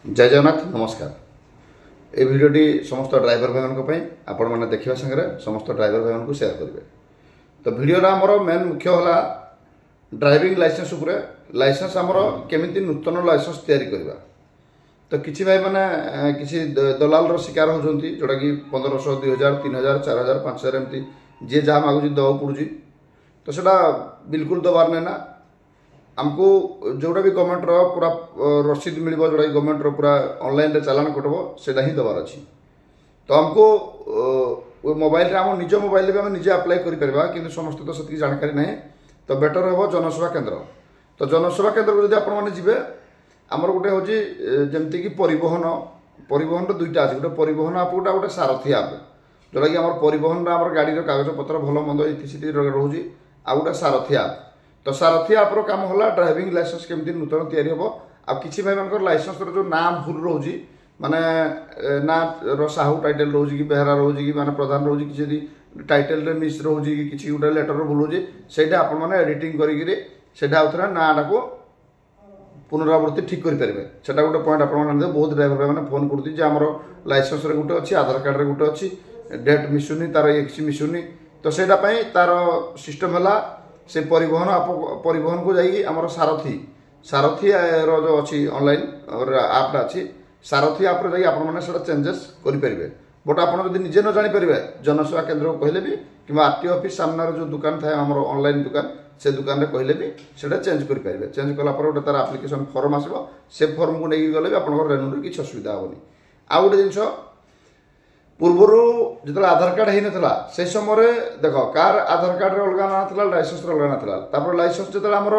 जय जगन्नाथ नमस्कार। ये भिडियोटी समस्त ड्राइवर भाई आपण मैंने देखा संगे समस्त ड्राइवर भाई को शेयर करेंगे। तो भिडियोटा आमर मेन मुख्य है ड्राइविंग लाइसेंस उपरे लाइसेंस आमर केमिति नूतन लाइसेंस तैयारी करवा। तो किसी भाई मैंने किसी दलाल शिकार होती जोटा कि 1500 2000 3000 4000 5000 एमती जी जहाँ मागुची दवा पड़ुची। तो सेटा बिल्कुल दबार नहीं ना आमको जोटा भी गवर्नमेंट पूरा रसीद मिल जोटा गवर्नमेंट पूरा ऑनलाइन चालान कटब से ही दबार अच्छी। तो आमको मोबाइल रे आम निज मोबाइल भी आम निजे अप्लाई करें कि समस्त तो से जानकारी ना। तो बेटर हम जनसेवा केन्द्र। तो जनसेवा केन्द्र को जब आपने आमर गोटे हूँ जमती कि परिवहन दुईटा अच्छे गोटे परिवहन आप गोटे सारथी आप जोटा कि परिवहन आम गाड़ी कागज पत्र भल मंद ये रोचे आ गोटे सारथी आप। तो सारथी आप्र काम है ड्राइविंग लाइसेंस केमती नूतन तैयारी हम आ किसी भाई मान लाइसेंस जो ना भूल रोचे माने ना साहू टाइटल रोचे कि बेहरा रोचे कि माने प्रधान रोचे किसी टाइटल मिस रोचे कि किसी गोटे लेटर भूल रोचे से एडिटिंग कर नाटा को पुनरावृत्ति ठीक करेंगे। से गोटे पॉइंट आप बहुत ड्राइवर मैंने फोन करती आम लाइसेंस गोटे अच्छी आधार कार्ड रे गोटे अच्छी डेट मिसुनी तार ये किसी मिसुनी। तो से तार सिस्टम है से परिवहन को जाइए आमर सारथी जो अच्छी ऑनलाइन आपटा अच्छी सारथी आप मैंने चेंजेस करेंगे। बट आप निजे न जापर जनसेवा केन्द्र को कहले भी कि आरटीओ ऑफिस सामने जो दुकान थाए आम ऑनलाइन दुकान से दुकान रे कहले भी से चेंज करेंगे। चेंज कला गोटे तार आप्लिकेसन फॉर्म आसो से फॉर्म को लेकिन गले भी आप रेन्यू किसी असुविधा हेनी। आ गोटे जिन पूर्वर जो आधार कार्ड होता से समय देख कार आधार कार्ड अलग ना था लाइसेंस अलग ना था। लाइसेंस जो आम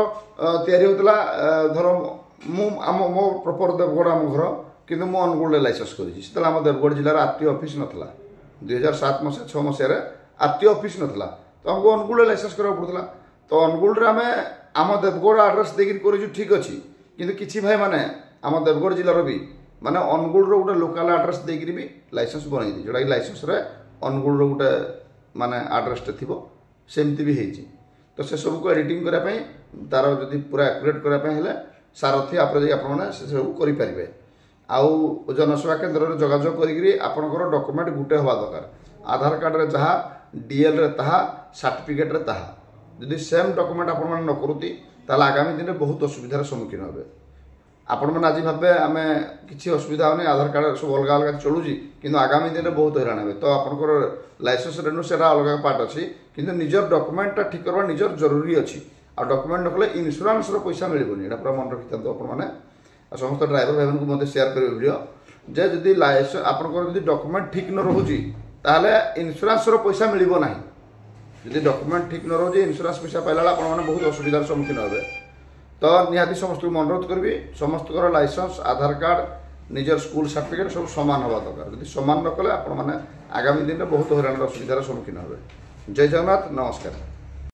तैयारी होता धर मो प्रॉपर देवगढ़ आम घर कि अनुगुल लाइसेंस कर आम देवगढ़ जिलार आरटीओ ऑफिस नाला 2007 मसीहा 6 मसीह आरटीओ ऑफिस नाला। तो आमको अनुगुल लाइसेंस करा पड़ता। तो अनुगुल आम देवगढ़ आड्रेस देकर कर ठीक अच्छी कि किसी भाई मैंने आम देवगढ़ जिलार भी माने अनुगुल गोटे लोकाल आड्रेस देकर भी लाइसेंस बनई जोटा कि लाइसेंस रे अनुगुल गोटे माने आड्रेस थी सेमती भी होती। तो से सब को एडिटिंग करने तार जदि पूरा एक्यूरेट करने सारथी आप सब करेंगे। आउ जनसेवा केन्द्र में जोगाजोग कर डॉक्यूमेंट गुटे हवा दरकार आधार कार्ड रे जहाँ डीएल रे ताहा सर्टिफिकेट रे ताहा जदि सेम डॉक्यूमेंट आप न करुती आगामी दिन में बहुत असुविधार सम्मुखीन हे। आपण मैंने आज भावे आम किसी असुविधा होनी आधार कार्ड सब अलग अलग चलुची कि आगामी दिन में बहुत हैरान हे। तो आपंकर लाइसेंस रेन्यू से अलग पार्ट अच्छी कि निजर डॉक्यूमेंट ठीक करवा निजर जरूरी अच्छी। आ डॉक्यूमेंट न कले इन्शुरांस पैसा मिलबनी एटा पूरा मन रखी था। समस्त ड्राइवर भाई को मत शेयर करेंगे वीडियो जे जदि लाइसेंस आपंकर डॉक्यूमेंट ठीक न रोचे ताहले इन्शुरांस पैसा मिलबो नाही। जदि डॉक्यूमेंट ठीक न रोचे इन्शुरांस पैसा पाइला आप बहुत असुविधार सम्मुखीन हे। तो निहाती समस्त को अनुरोध करी समस्त लाइसेंस आधार कार्ड निजर स्कूल सर्टिफिकेट सब सामान हवा दरकार। जब सामान न कले आप आगामी दिन में बहुत हैरान असुविधार सम्मुखीन हे। जय जगन्नाथ नमस्कार।